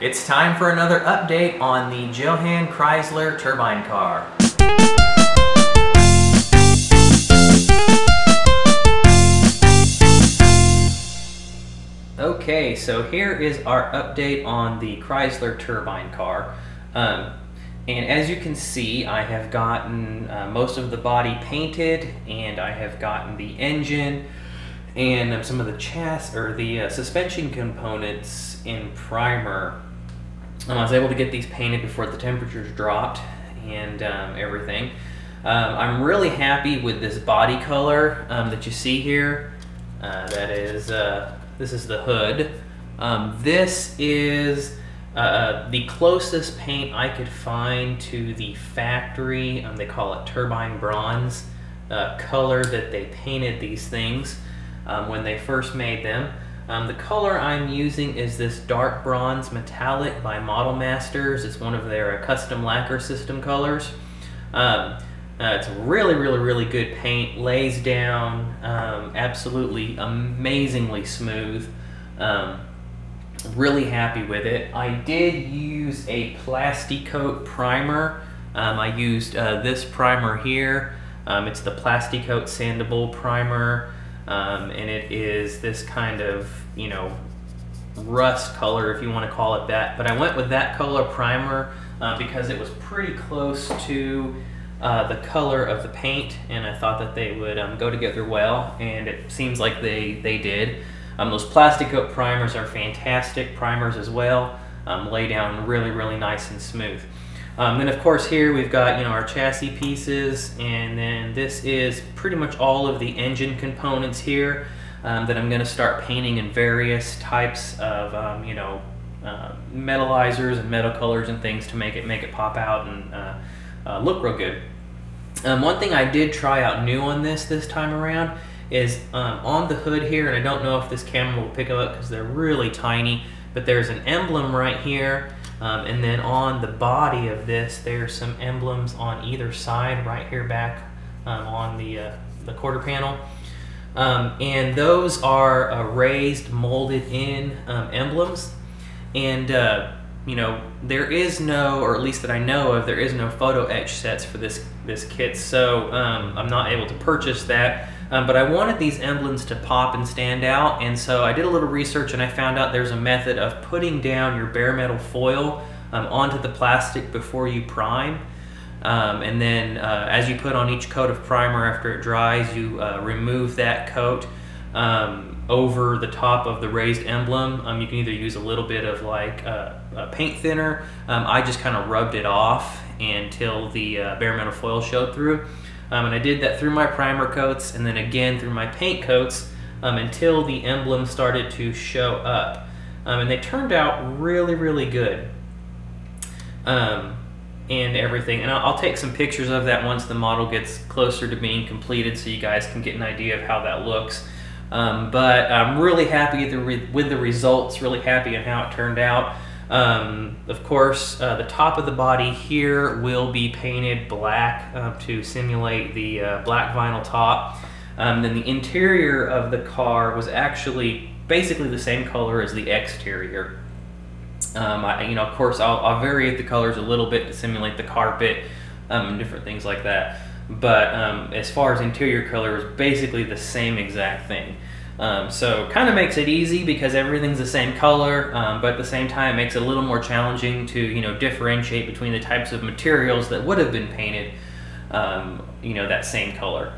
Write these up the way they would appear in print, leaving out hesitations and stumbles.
It's time for another update on the Johann Chrysler Turbine car. Okay, so here is our update on the Chrysler Turbine car. And as you can see, I have gotten most of the body painted, and I have gotten the engine and some of the chassis or the suspension components in primer. I was able to get these painted before the temperatures dropped and everything. I'm really happy with this body color that you see here. This is the hood. This is the closest paint I could find to the factory, they call it turbine bronze color that they painted these things when they first made them. The color I'm using is this dark bronze metallic by Model Masters. It's one of their custom lacquer system colors. It's really good paint, lays down absolutely amazingly smooth. Really happy with it. I did use a Plasticoat primer. I used this primer here. It's the Plasticoat Sandable primer, and it is this kind of, you know, rust color, if you want to call it that. But I went with that color primer because it was pretty close to the color of the paint, and I thought that they would go together well, and it seems like they did. Those Plasticoat primers are fantastic primers as well. Lay down really nice and smooth. Then of course here we've got, you know, our chassis pieces, and then this is pretty much all of the engine components here that I'm going to start painting in various types of you know, metallizers and metal colors and things to make it pop out and look real good. One thing I did try out new on this time around is on the hood here, and I don't know if this camera will pick it up because they're really tiny, but there's an emblem right here, and then on the body of this there's some emblems on either side right here back on the quarter panel, and those are raised molded in emblems, and you know, there is no, or at least that I know of, there is no photo etch sets for this kit, so I'm not able to purchase that. But I wanted these emblems to pop and stand out, and so I did a little research and I found out there's a method of putting down your bare metal foil onto the plastic before you prime. And then as you put on each coat of primer after it dries, you remove that coat over the top of the raised emblem. You can either use a little bit of like paint thinner. I just kind of rubbed it off until the bare metal foil showed through. And I did that through my primer coats and then again through my paint coats until the emblem started to show up. And they turned out really good. And everything. And I'll take some pictures of that once the model gets closer to being completed so you guys can get an idea of how that looks. But I'm really happy with the results, really happy on how it turned out. Of course, the top of the body here will be painted black to simulate the black vinyl top. Then the interior of the car was actually basically the same color as the exterior. You know, of course, I'll vary the colors a little bit to simulate the carpet and different things like that. But as far as interior color, it's basically the same exact thing. So kind of makes it easy because everything's the same color, but at the same time it makes it a little more challenging to, you know, differentiate between the types of materials that would have been painted, you know, that same color.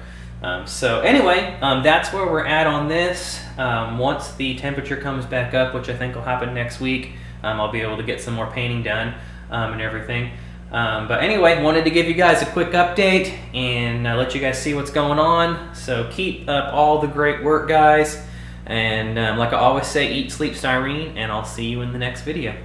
So anyway, that's where we're at on this. Once the temperature comes back up, which I think will happen next week, I'll be able to get some more painting done and everything. But anyway, wanted to give you guys a quick update and let you guys see what's going on. So keep up all the great work, guys. And like I always say, eat, sleep, styrene, and I'll see you in the next video.